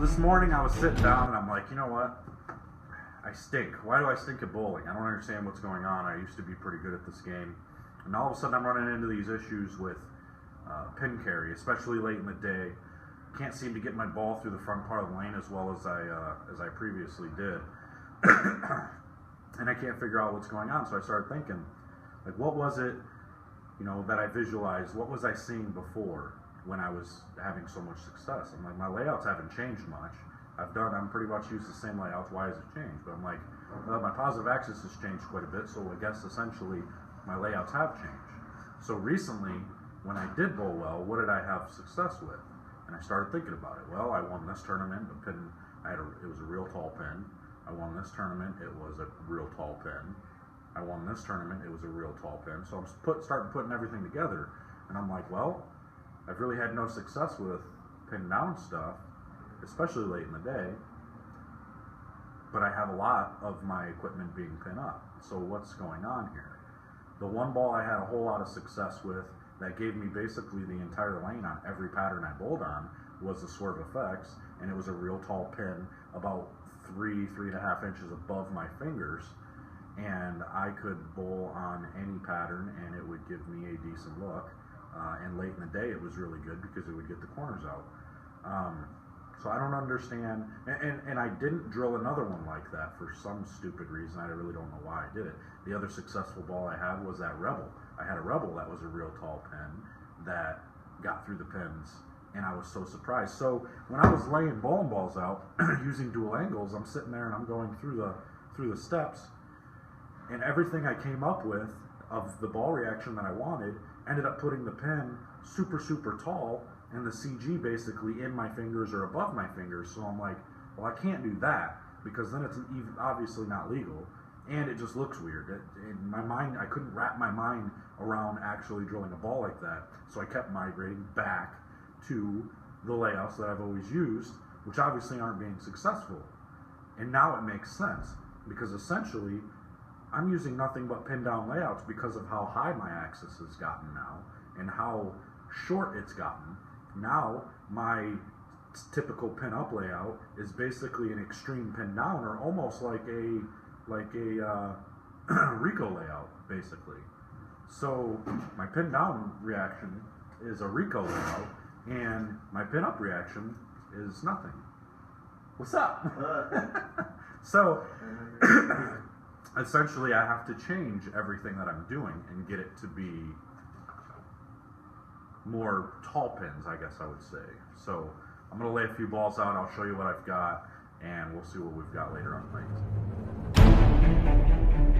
this morning I was sitting down and I'm like, you know what? I stink. Why do I stink at bowling? I don't understand what's going on. I used to be pretty good at this game. And all of a sudden I'm running into these issues with pin carry, especially late in the day. Can't seem to get my ball through the front part of the lane as well as I previously did. And I can't figure out what's going on. So I started thinking, like, what was it, that I visualized? What was I seeing before when I was having so much success? I'm like, my layouts haven't changed much. I'm pretty much used the same layouts. Why has it changed? But I'm like, well, my positive axis has changed quite a bit, so I guess essentially my layouts have changed. So recently, when I did bowl well, what did I have success with? And I started thinking about it. Well, I won this tournament. The pin, it was a real tall pin. I won this tournament. It was a real tall pin. I won this tournament. It was a real tall pin. So I'm starting putting everything together, and I'm like, well, I've really had no success with pin down stuff, especially late in the day, but I have a lot of my equipment being pin up. So what's going on here? The one ball I had a whole lot of success with that gave me basically the entire lane on every pattern I bowled on was the Swerve FX, and it was a real tall pin, about 3.5 inches above my fingers, and I could bowl on any pattern and it would give me a decent look. And late in the day it was really good because it would get the corners out. So I don't understand, and I didn't drill another one like that for some stupid reason. I really don't know why I did it. The other successful ball I had was that Rebel. I had a Rebel that was a real tall pin that got through the pins, and I was so surprised. So when I was laying bowling balls out using dual angles, I'm sitting there and I'm going through the steps, and everything I came up with of the ball reaction that I wanted ended up putting the pin super, super tall, and the CG basically in my fingers or above my fingers. So I'm like, well, I can't do that because then it's obviously not legal, and it just looks weird. In my mind, I couldn't wrap my mind around actually drilling a ball like that. So I kept migrating back to the layouts that I've always used, which obviously aren't being successful. And now it makes sense because essentially I'm using nothing but pin down layouts because of how high my axis has gotten now and how short it's gotten. Now my typical pin up layout is basically an extreme pin down, or almost like a Rico layout basically. So my pin down reaction is a Rico layout, and my pin up reaction is nothing. What's up? So essentially I have to change everything that I'm doing and get it to be more tall pins, I guess I would say. So I'm going to lay a few balls out, I'll show you what I've got, and we'll see what we've got later on tonight.